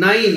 9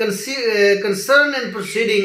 concern and proceeding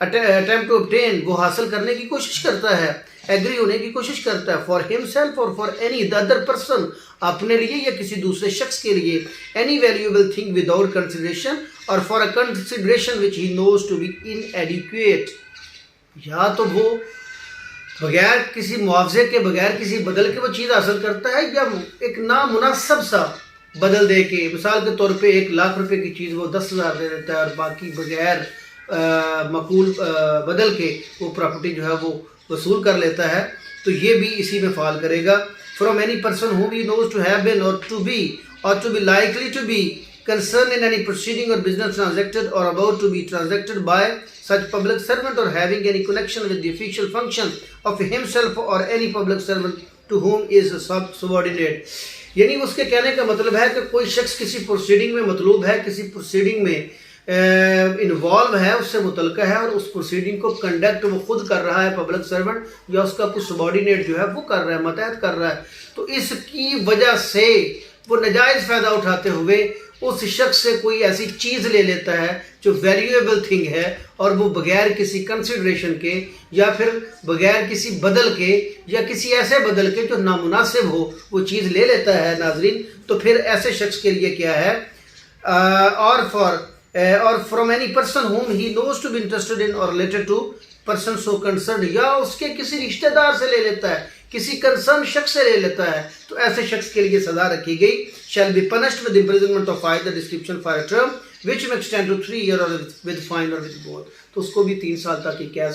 attempt to obtain, وہ حاصل کرنے کی کوشش کرتا ہے, ایگری ہونے کی کوشش کرتا ہے, for himself or for any other person, اپنے لیے یا کسی دوسرے شخص کے لیے, any valuable thing without consideration, or for a consideration which he knows to be inadequate. یا تو وہ بغیر کسی معاوضے کے, بغیر کسی بدل کے وہ چیز حاصل کرتا ہے, یا ایک نامناسب سا بدل دے کے, مثال کے طور پہ 1,00,000 روپے کی چیز وہ 10,000 دے دیتا ہے, اور باقی بغیر معقول بدل کے وہ پراپرٹی جو ہے وہ وصول کر لیتا ہے, تو یہ بھی اسی میں فال کرے گا. From any person whom he knows to have been or to be likely to be concerned in any proceeding or business transacted or about to be transacted by such public servant, or having any connection with the official function of himself or any public servant to whom is subordinate. یعنی اس کے کہنے کا مطلب ہے کہ کوئی شخص کسی پروسیڈنگ میں مطلوب ہے, کسی پروسیڈنگ میں انوالو ہے, اس سے متعلقہ ہے, اور اس پروسیڈنگ کو کنڈکٹ وہ خود کر رہا ہے, پبلک سرونٹ, یا اس کا کوئی سبارڈینیٹ جو ہے وہ کر رہا ہے, ماتحت کر رہا ہے, تو اس کی وجہ سے وہ ناجائز فائدہ اٹھاتے ہوئے اس شخص سے کوئی ایسی چیز لے لیتا ہے جو ویلیویبل تھنگ ہے, اور وہ بغیر کسی کنسیڈریشن کے, یا پھر بغیر کسی بدل کے, یا کسی ایسے بدل کے جو نامناسب ہو وہ چیز لے لیتا ہے. ناظرین, تو پھر ایسے شخص کے لیے کیا ہے, or from any person whom he knows to be interested in or related to person so concerned, یا اس کے کسی رشتہ دار سے لے لیتا ہے, کسی کنسرن شخص سے لے لیتا ہے, تو ایسے شخص کے لیے سزا رکھی گئی, shall be punished with imprisonment of either description for a term which may extend to 3 years or with fine or with both. تو اس کو بھی 3 سال تک کی قید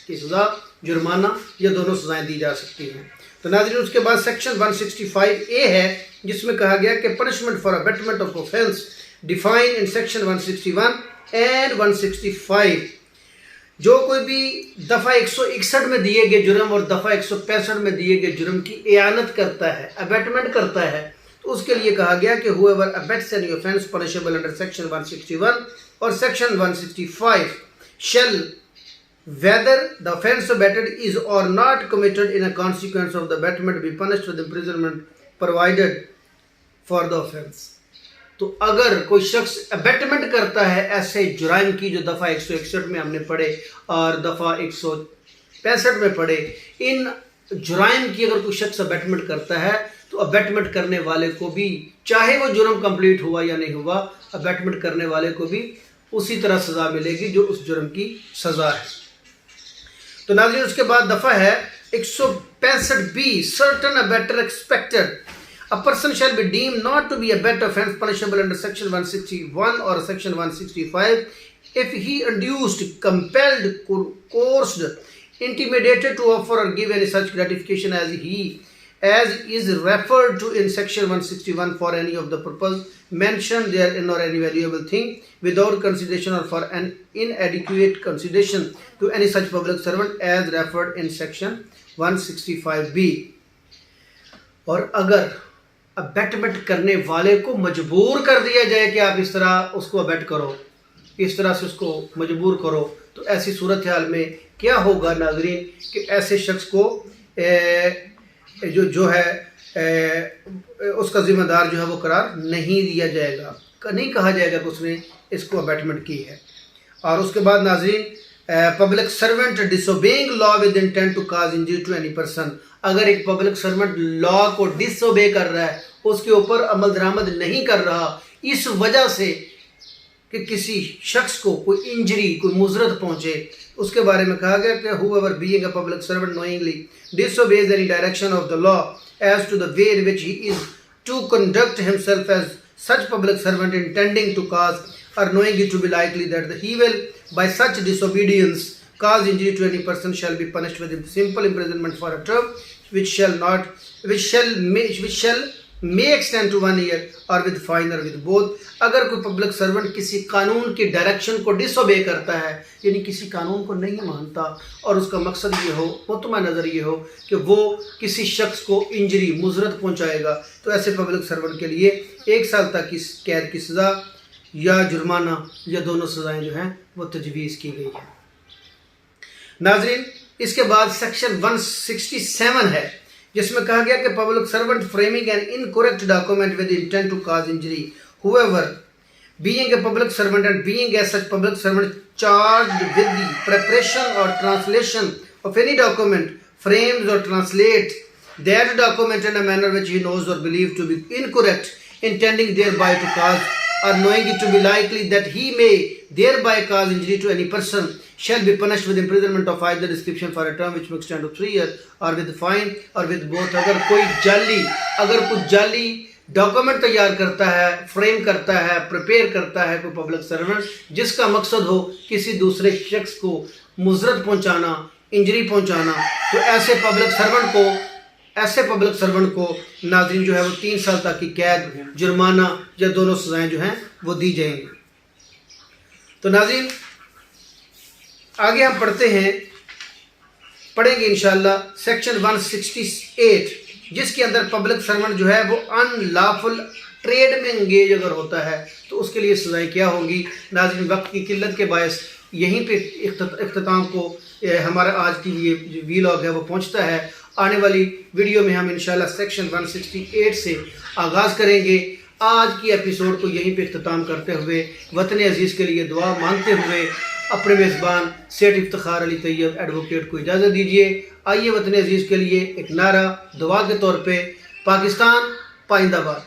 کی سزا, جرمانہ, یا دونوں سزائیں دی جا سکتی ہیں. تو ناظرین, اس کے بعد سیکشن 165A ہے, جس میں کہا گیا کہ punishment for abatement of offense defined in section 161 and 165. جو کوئی بھی دفعہ 161 میں دیے گئے جرم اور دفعہ 165 میں دیے گئے جرم کی اعانت کرتا ہے, ابیٹمنٹ کرتا ہے, تو اس کے لیے کہا گیا کہ whoever abets any offense punishable under section 161 or section 165 shall, whether the offense abetted is or not committed in a consequence of the abatement, be punished with imprisonment provided for the offense. تو اگر کوئی شخص ابیٹمنٹ کرتا ہے ایسے جرائم کی جو دفعہ 161 میں ہم نے پڑھے اور دفعہ 165 میں پڑھے, ان جرائم کی اگر کوئی شخص ابیٹمنٹ کرتا ہے, تو ابیٹمنٹ کرنے والے کو بھی, چاہے وہ جرم کمپلیٹ ہوا یا نہیں ہوا, ابیٹمنٹ کرنے والے کو بھی اسی طرح سزا ملے گی جو اس جرم کی سزا ہے. تو ناظرین, اس کے بعد دفعہ ہے 165B, certain abetter expected. A person shall be deemed not to be a bet offense punishable under section 161 or section 165 if he induced, compelled, coerced, intimidated to offer or give any such gratification as is referred to in section 161 for any of the purpose mentioned therein or any valuable thing without consideration or for an inadequate consideration to any such public servant as referred in section 165B. اور اگر ابیٹمنٹ کرنے والے کو مجبور کر دیا جائے کہ آپ اس طرح اس کو ابیٹ کرو, اس طرح سے اس کو مجبور کرو, تو ایسی صورتحال میں کیا ہوگا ناظرین, کہ ایسے شخص کو جو ہے اس کا ذمہ دار جو ہے وہ قرار نہیں دیا جائے گا, نہیں کہا جائے گا کہ اس نے اس کو ابیٹمنٹ کی ہے. اور اس کے بعد ناظرین, public servant disobeying law with intent to cause injury to any person. اگر ایک پبلک سرونٹ لا کو ڈس اوبے کر رہا ہے, اس کے اوپر عمل درآمد نہیں کر رہا, اس وجہ سے کہ کسی شخص کو کوئی انجری, کوئی مضرت پہنچے, اس کے بارے میں کہا گیا کہ whoever being a public servant knowingly disobeys any direction of the law as to the way in which he is to conduct himself as such public servant, intending to cause or knowing it to be likely that he will by such disobedience cause injury to any person, shall be punished with simple imprisonment for a term which shall may extend to 1 year or with fine or with both. اگر کوئی public servant کسی قانون کی direction کو ڈس obey کرتا ہے, یعنی کسی قانون کو نہیں مانتا, اور اس کا مقصد یہ ہو, مطمع نظر یہ ہو کہ وہ کسی شخص کو انجری, مضرت پہنچائے گا, تو ایسے پبلک سرونٹ کے لیے 1 سال تک کی قید کی سزا یا جرمانہ یا دونوں سزائیں جو ہیں وہ تجویز کی گئی ہیں. ناظرین, اس کے بعد سیکشن 167 ہے, جس میں کہا گیا کہ public servant framing an incorrect document with intent to cause injury, whoever being a public servant and being as such public servant charged with the preparation or translation of any document frames or translate that document in a manner which he knows or believes to be incorrect, intending thereby to cause or knowing it to be likely that he may thereby cause injury to any person, shall be punished with imprisonment of either description for a term which may extend to 3 years or with fine or with both. اگر کوئی جعلی document تیار کرتا ہے، frame کرتا ہے، prepare کرتا ہے کوئی پبلک سرونٹ، جس کا مقصد ہو کسی دوسرے شخص کو مضرت پہنچانا، انجری پہنچانا، تو ایسے پبلک سرونٹ کو ناظرین جو ہے وہ 3 سال تک کی قید، جرمانہ یا دونوں سزائیں جو ہیں وہ دی جائیں گی۔ تو ناظرین آگے ہم پڑھیں گے انشاءاللہ سیکشن 168، جس کے اندر پبلک سرونٹ جو ہے وہ ان لافل ٹریڈ میں انگیج اگر ہوتا ہے تو اس کے لیے سزائیں کیا ہوں گی۔ ناظرین وقت کی قلت کے باعث یہیں پہ اختتام کو ہمارا آج کی یہ ویلاگ ہے وہ پہنچتا ہے۔ آنے والی ویڈیو میں ہم انشاءاللہ سیکشن 168 سے آغاز کریں گے۔ آج کی ایپیسوڈ کو یہیں پہ اختتام کرتے ہوئے وطن عزیز کے لیے دعا مانگتے ہوئے اپنے میزبان سیٹ افتخار علی طیب ایڈوکیٹ کو اجازت دیجیے۔ آئیے وطن عزیز کے لیے ایک نعرہ دعا کے طور پہ، پاکستان پائندہ باد۔